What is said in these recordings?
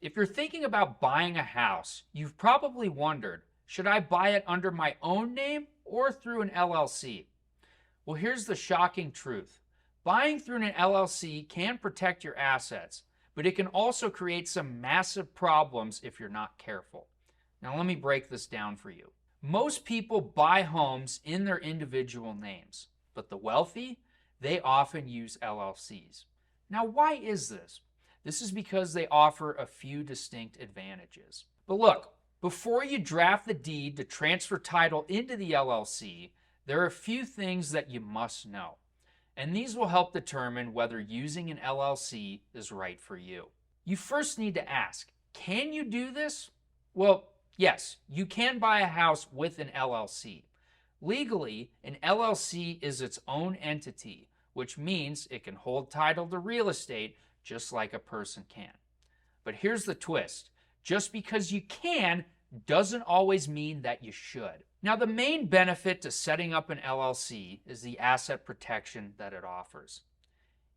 If you're thinking about buying a house, you've probably wondered, should I buy it under my own name or through an LLC? Well, here's the shocking truth. Buying through an LLC can protect your assets, but it can also create some massive problems if you're not careful. Now, let me break this down for you. Most people buy homes in their individual names, but the wealthy, they often use LLCs. Now, why is this? This is because they offer a few distinct advantages. But look, before you draft the deed to transfer title into the LLC, there are a few things that you must know. And these will help determine whether using an LLC is right for you. You first need to ask, can you do this? Well, yes, you can buy a house with an LLC. Legally, an LLC is its own entity, which means it can hold title to real estate just like a person can. But here's the twist. Just because you can doesn't always mean that you should. Now, the main benefit to setting up an LLC is the asset protection that it offers.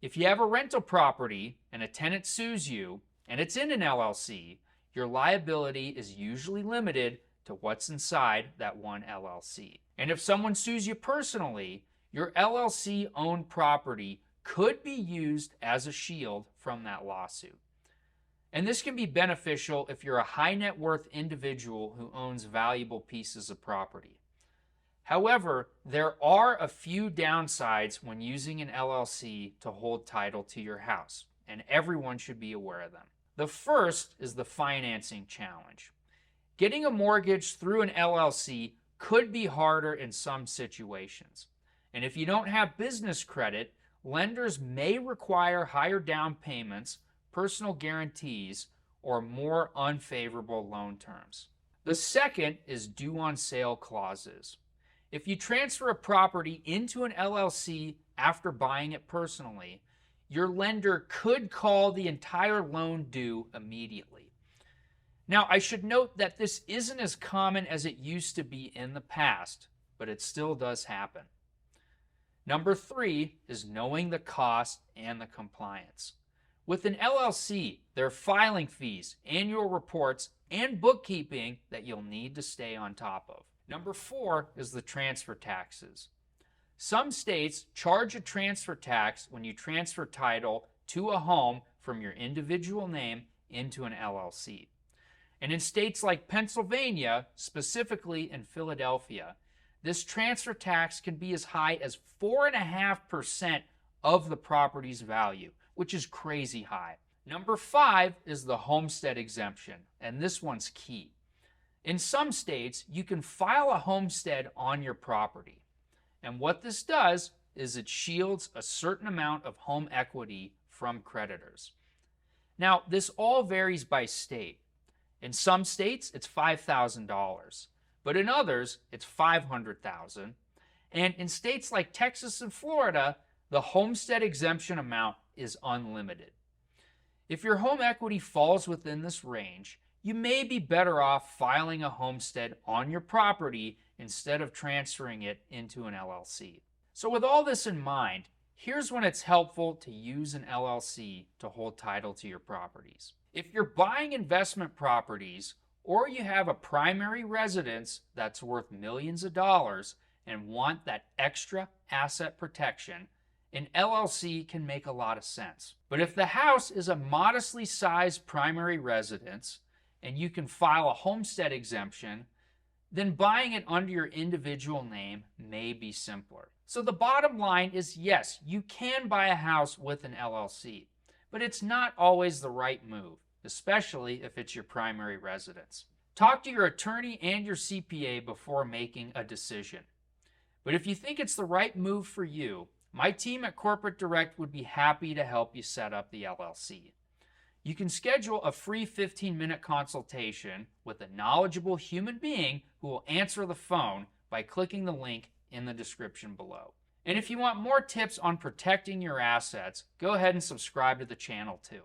If you have a rental property and a tenant sues you and it's in an LLC, your liability is usually limited to what's inside that one LLC. And if someone sues you personally, your LLC-owned property could be used as a shield from that lawsuit. And this can be beneficial if you're a high net worth individual who owns valuable pieces of property. However, there are a few downsides when using an LLC to hold title to your house, and everyone should be aware of them. The first is the financing challenge. Getting a mortgage through an LLC could be harder in some situations. And if you don't have business credit, lenders may require higher down payments, personal guarantees, or more unfavorable loan terms. The second is due on sale clauses. If you transfer a property into an LLC after buying it personally, your lender could call the entire loan due immediately. Now, I should note that this isn't as common as it used to be in the past, but it still does happen. Number 3 is knowing the cost and the compliance. With an LLC, there are filing fees, annual reports, and bookkeeping that you'll need to stay on top of. Number 4 is the transfer taxes. Some states charge a transfer tax when you transfer title to a home from your individual name into an LLC. And in states like Pennsylvania, specifically in Philadelphia, this transfer tax can be as high as 4.5% of the property's value, which is crazy high. Number 5 is the homestead exemption, and this one's key. In some states, you can file a homestead on your property. And what this does is it shields a certain amount of home equity from creditors. Now, this all varies by state. In some states, it's $5,000. But in others, it's $500,000. And in states like Texas and Florida, the homestead exemption amount is unlimited. If your home equity falls within this range, you may be better off filing a homestead on your property instead of transferring it into an LLC. So with all this in mind, here's when it's helpful to use an LLC to hold title to your properties. If you're buying investment properties, or you have a primary residence that's worth millions of dollars and want that extra asset protection, an LLC can make a lot of sense. But if the house is a modestly sized primary residence and you can file a homestead exemption, then buying it under your individual name may be simpler. So the bottom line is yes, you can buy a house with an LLC, but it's not always the right move, especially if it's your primary residence. Talk to your attorney and your CPA before making a decision. But if you think it's the right move for you, my team at Corporate Direct would be happy to help you set up the LLC. You can schedule a free 15-minute consultation with a knowledgeable human being who will answer the phone by clicking the link in the description below. And if you want more tips on protecting your assets, go ahead and subscribe to the channel too.